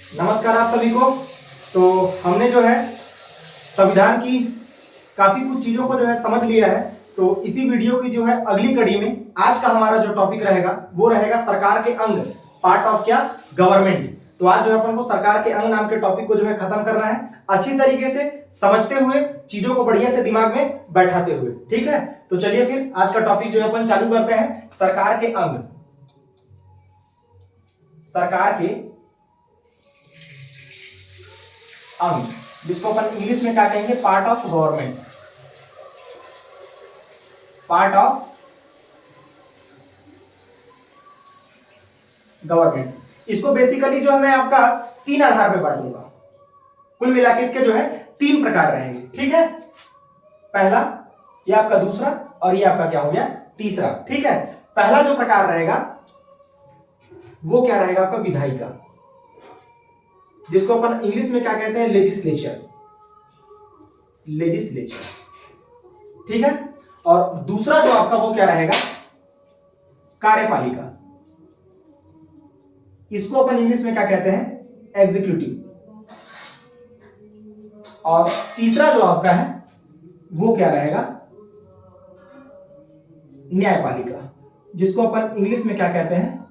नमस्कार आप सभी को। तो हमने जो है संविधान की काफी कुछ चीजों को जो है समझ लिया है। तो इसी वीडियो की जो है अगली कड़ी में आज का हमारा जो टॉपिक रहेगा वो रहेगा सरकार के अंग, पार्ट ऑफ क्या, गवर्नमेंट। तो आज जो है अपन को सरकार के अंग नाम के टॉपिक को जो है खत्म करना है, अच्छी तरीके से समझते हुए, चीजों को बढ़िया से दिमाग में बैठाते हुए। ठीक है, तो चलिए फिर आज का टॉपिक जो है अपन चालू करते हैं। सरकार के अंग, सरकार के अंग, जिसको अपन इंग्लिश में क्या कहेंगे, part of government, part of government. इसको बेसिकली जो है मैं आपका तीन आधार पे बांटूंगा। कुल मिला के इसके जो है तीन प्रकार रहेंगे। ठीक है, पहला, ये आपका दूसरा, और ये आपका क्या हो गया, तीसरा। ठीक है, पहला जो प्रकार रहेगा वो क्या रहेगा, आपका विधायिका, जिसको अपन इंग्लिश में क्या कहते हैं, लेजिस्लेचर, लेजिस्लेचर। ठीक है, और दूसरा जो आपका वो क्या रहेगा, कार्यपालिका, इसको अपन इंग्लिश में क्या कहते हैं, एग्जीक्यूटिव। और तीसरा जो आपका है वो क्या रहेगा, न्यायपालिका, जिसको अपन इंग्लिश में क्या कहते हैं,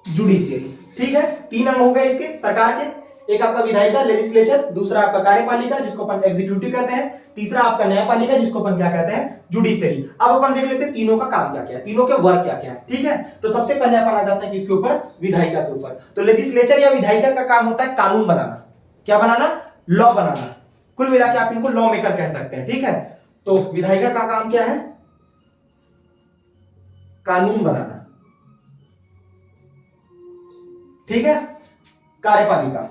जुडिशियरी। ठीक है, तीन अंग हो गए इसके सरकार के, एक आपका विधायिका लेजिस्लेचर, दूसरा आपका कार्यपालिका जिसको अपन एग्जीक्यूटिव कहते हैं, तीसरा आपका न्यायपालिका जिसको अपन क्या कहते हैं, जुडिशियरी। अब अपन देख लेते हैं तीनों का काम क्या क्या है, तीनों के वर्क क्या क्या है। ठीक है, तो सबसे पहले अपन आ जाते हैं किसके ऊपर, विधायिका के ऊपर। तो लेजिस्लेचर या विधायिका का काम होता है कानून बनाना। क्या बनाना, लॉ बनाना। कुल मिला के आप इनको लॉ मेकर कह सकते हैं। ठीक है, तो विधायिका का काम क्या है, कानून बनाना। ठीक है, कार्यपालिका,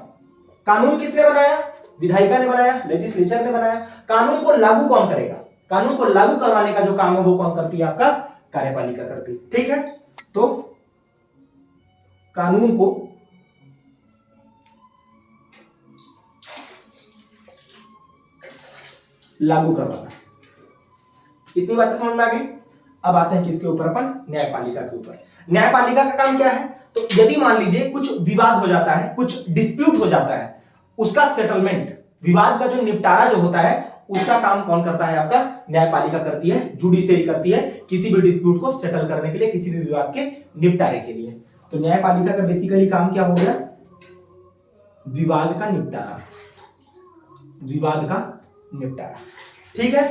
कानून किसने बनाया, विधायिका ने बनाया, लेजिस्लेचर ने बनाया। कानून को लागू कौन करेगा, कानून को लागू करवाने का जो काम है वो कौन करती है, आपका कार्यपालिका करती है। ठीक है, तो कानून को लागू करवाना, इतनी बातें समझ में आ गई। अब आते हैं किसके ऊपर, अपन न्यायपालिका के ऊपर। न्यायपालिका का काम क्या है, तो यदि मान लीजिए कुछ विवाद हो जाता है, कुछ डिस्प्यूट हो जाता है, उसका सेटलमेंट, विवाद का जो निपटारा जो होता है, उसका काम कौन करता है, आपका न्यायपालिका करती है, जुडिशियरी करती है, किसी भी डिस्प्यूट को सेटल करने के लिए, किसी भी विवाद के निपटारे के लिए। तो न्यायपालिका का बेसिकली काम क्या हो गया, विवाद का निपटारा, विवाद का निपटारा। ठीक है,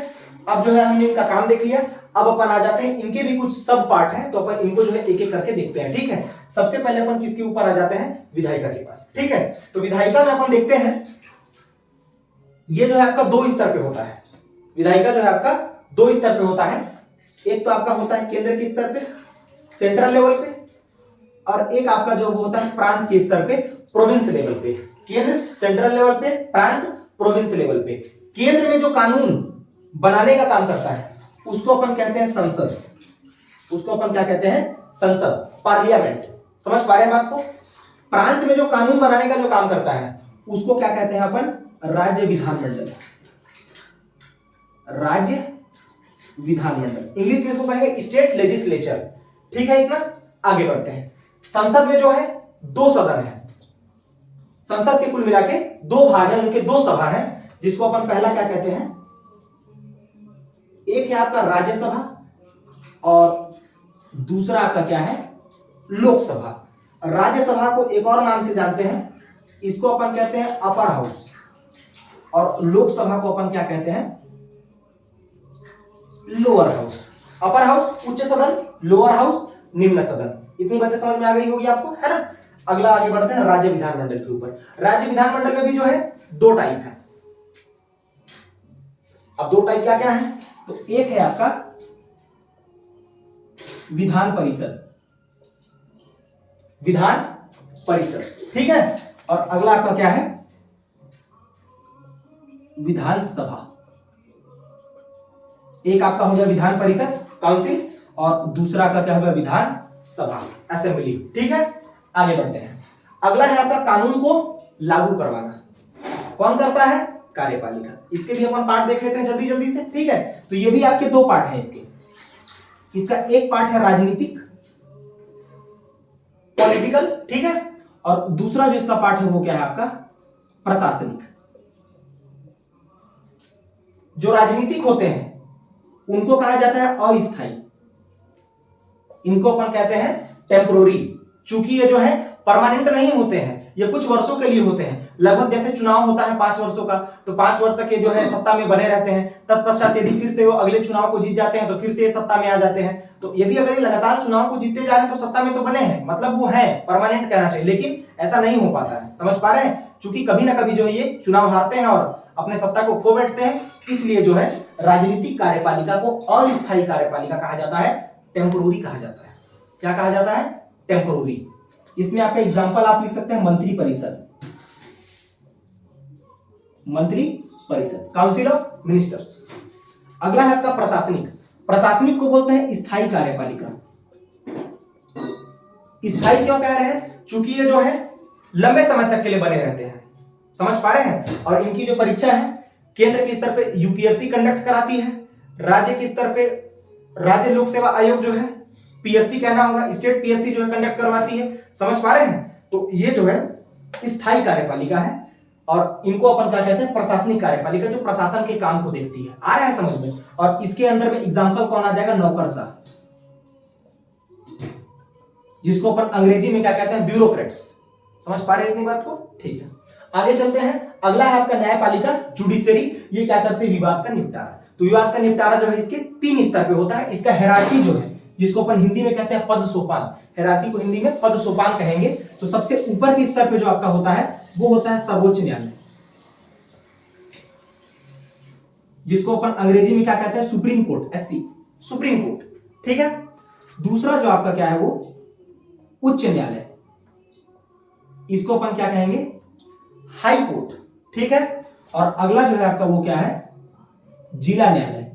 अब जो है हमने इनका काम देख लिया। अब अपन आ जाते हैं, इनके भी कुछ सब पार्ट हैं, तो अपन इनको जो है एक एक करके देखते हैं। ठीक है, सबसे पहले अपन किसके ऊपर आ जाते हैं, विधायिका के पास। ठीक है, तो विधायिका में अपन देखते हैं, ये जो है आपका दो स्तर पे होता है। विधायिका जो है आपका दो स्तर पे होता है। एक तो आपका होता है केंद्र के स्तर पे, सेंट्रल लेवल पे, और एक आपका जो होता है प्रांत के स्तर पे, प्रोविंस लेवल पे। केंद्र, सेंट्रल लेवल पे, प्रांत, प्रोविंस लेवल पे। केंद्र में जो कानून बनाने का काम करता है उसको अपन कहते हैं संसद, उसको अपन क्या कहते हैं, संसद, पार्लियामेंट। समझ पा रहे हैं बात को। प्रांत में जो कानून बनाने का जो काम करता है उसको क्या कहते हैं अपन, राज्य विधानमंडल, राज्य विधानमंडल। इंग्लिश में इसको कहेंगे स्टेट लेजिस्लेचर। ठीक है, इतना आगे बढ़ते हैं। संसद में जो है दो सदन है, संसद के कुल मिला के दो भाग हैं, उनके दो सभा हैं, जिसको अपन पहला क्या कहते हैं, एक है आपका राज्यसभा और दूसरा आपका क्या है, लोकसभा। राज्यसभा को एक और नाम से जानते हैं, इसको अपन कहते हैं अपर हाउस, और लोकसभा को अपन क्या कहते हैं, लोअर हाउस। अपर हाउस उच्च सदन, लोअर हाउस निम्न सदन। इतनी बातें समझ में आ गई होगी आपको, है ना। अगला आगे बढ़ते हैं राज्य विधानमंडल के ऊपर। राज्य विधानमंडल में भी जो है दो टाइप है। अब दो टाइप क्या क्या है, तो एक है आपका विधान परिषद, विधान परिषद। ठीक है, और अगला आपका क्या है, विधानसभा। एक आपका हो गया विधान परिषद, काउंसिल, और दूसरा आपका क्या होगा, विधान सभा, असेंबली। ठीक है, आगे बढ़ते हैं। अगला है आपका कानून को लागू करवाना। कौन करता है, कार्यपालिका। इसके भी अपन पार्ट देख लेते हैं जल्दी जल्दी से। ठीक है, तो ये भी आपके दो पार्ट हैं इसके। इसका एक पार्ट है राजनीतिक, पॉलिटिकल, ठीक है, और दूसरा जो इसका पार्ट है वो क्या है आपका प्रशासनिक। जो राजनीतिक होते हैं उनको कहा जाता है अस्थायी, इनको अपन कहते हैं टेम्पोररी। चूंकि ये जो है परमानेंट नहीं होते हैं, ये कुछ वर्षों के लिए होते हैं। लगभग जैसे चुनाव होता है 5 वर्षों का, तो 5 वर्ष तक ये जो है सत्ता में बने रहते हैं। तत्पश्चात यदि फिर से वो अगले चुनाव को जीत जाते हैं तो फिर से ये सत्ता में आ जाते हैं। तो यदि अगर ये लगातार चुनाव को जीतते जा रहे हैं तो सत्ता में तो बने हैं, मतलब वो है परमानेंट कहना चाहिए, लेकिन ऐसा नहीं हो पाता है। समझ पा रहे हैं? चूंकि कभी ना कभी जो है ये चुनाव हारते हैं और अपने सत्ता को खो बैठते हैं, इसलिए जो है राजनीतिक कार्यपालिका को अस्थायी कार्यपालिका कहा जाता है, टेम्पोररी कहा जाता है। क्या कहा जाता है? टेम्पोररी। इसमें आपका एग्जांपल आप लिख सकते हैं मंत्री परिषद, मंत्री परिषद, काउंसिल ऑफ मिनिस्टर्स। अगला है आपका प्रशासनिक। प्रशासनिक को बोलते हैं स्थायी कार्यपालिका। स्थायी क्यों कह रहे हैं? चूंकि ये जो है लंबे समय तक के लिए बने रहते हैं। समझ पा रहे हैं? और इनकी जो परीक्षा है केंद्र के स्तर पे यूपीएससी कंडक्ट कराती है, राज्य के स्तर पे राज्य लोक सेवा आयोग जो है पीएससी कहना होगा, स्टेट पीएससी जो है कंडक्ट करवाती है। समझ पा रहे हैं? तो ये जो है स्थायी कार्यपालिका है और इनको अपन क्या कहते हैं? प्रशासनिक कार्यपालिका, जो प्रशासन के काम को देखती है। आ रहा है समझ में? और इसके अंदर में एग्जांपल कौन आ जाएगा? नौकरशाह, जिसको अपन अंग्रेजी में क्या कहते हैं? ब्यूरोक्रेट्स। समझ पा रहे हैं इतनी बात को? ठीक है, आगे चलते हैं। अगला है आपका न्यायपालिका, जुडिशरी। ये क्या करते हैं? विवाद का निपटारा। तो विवाद का निपटारा जो है इसके 3 स्तर पे होता है। इसका हायरार्की जो है, जिसको अपन हिंदी में कहते हैं पद सोपान, हायरार्की को हिंदी में पद सोपान कहेंगे। तो सबसे ऊपर के स्तर पे जो आपका होता है वो होता है सर्वोच्च न्यायालय, जिसको अपन अंग्रेजी में क्या कहते हैं? Supreme court, SC, supreme court. ठीक है। दूसरा जो आपका क्या है वो उच्च न्यायालय, इसको अपन क्या कहेंगे? High court. ठीक है। और अगला जो है आपका वो क्या है? जिला न्यायालय।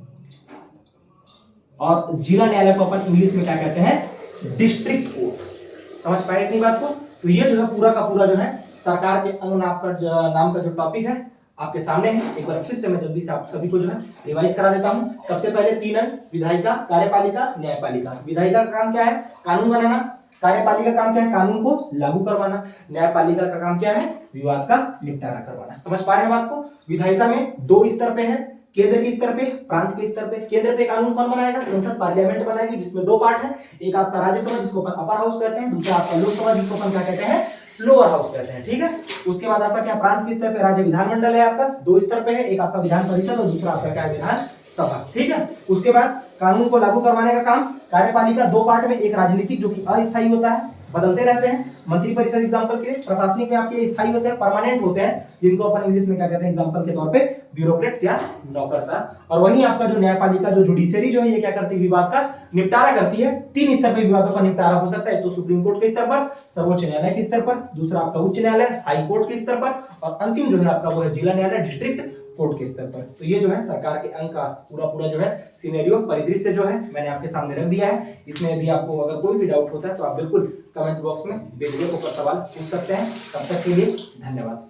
और जिला न्यायालय को अपन इंग्लिश में क्या कहते हैं? District court. समझ पाए इतनी बात को? तो ये जो है पूरा का पूरा जो है सरकार के अंग नाम का जो टॉपिक है आपके सामने है। एक बार फिर से मैं जल्दी से आप सभी को जो है रिवाइज करा देता हूं। सबसे पहले 3 अंक: विधायिका, कार्यपालिका, न्यायपालिका। विधायिका का काम क्या है? कानून बनाना। कार्यपालिका का काम क्या है? कानून को लागू करवाना। न्यायपालिका का काम क्या है? विवाद का निपटारा करवाना। समझ पा रहे हैं बात को? विधायिका में 2 स्तर पे है, केंद्र के स्तर पे, प्रांत के स्तर पे। केंद्र पे कानून कौन बनाएगा? संसद, पार्लियामेंट बनाएगी, जिसमें 2 पार्ट है। एक आपका राज्यसभा जिसको अपन अपर हाउस कहते हैं, दूसरा आपका लोकसभा जिसको अपन क्या कहते हैं? लोअर हाउस कहते हैं। ठीक है। उसके बाद आपका क्या प्रांत के स्तर पे राज्य विधानमंडल है, आपका 2 स्तर पे है, एक आपका विधान परिषद और दूसरा आपका क्या है? विधान सभा। ठीक है। उसके बाद कानून को लागू करवाने का काम कार्यपालिका 2 पार्ट में, एक राजनीतिक जो कि अस्थायी होता है, बदलते रहते हैं, मंत्री परिषद एग्जांपल के लिए। प्रशासनिक में आपके स्थायी होते हैं, परमानेंट होते हैं, जिनको अपन इंग्लिश में क्या कहते हैं? एग्जांपल के तौर पे ब्यूरोक्रेट्स या नौकरशाह। और वहीं आपका जो न्यायपालिका, जो जुडिशरी जो है, ये क्या करती है? विवाद का निपटारा करती है। 3 स्तर पे विवादों का निपटारा हो सकता है, तो सुप्रीम कोर्ट के स्तर पर, सर्वोच्च न्यायालय के स्तर पर, दूसरा आपका उच्च न्यायालय, हाई कोर्ट के स्तर पर, और अंतिम जो है आपका वो है जिला न्यायालय, डिस्ट्रिक्ट कोर्ट के स्तर पर। तो ये जो है सरकार के अंग का पूरा जो है सिनेरियो, परिदृश्य जो है मैंने आपके सामने रख दिया है। इसमें यदि आपको अगर कोई भी डाउट होता है तो आप बिल्कुल कमेंट बॉक्स में बेझिझक होकर सवाल पूछ सकते हैं। तब तक के लिए धन्यवाद।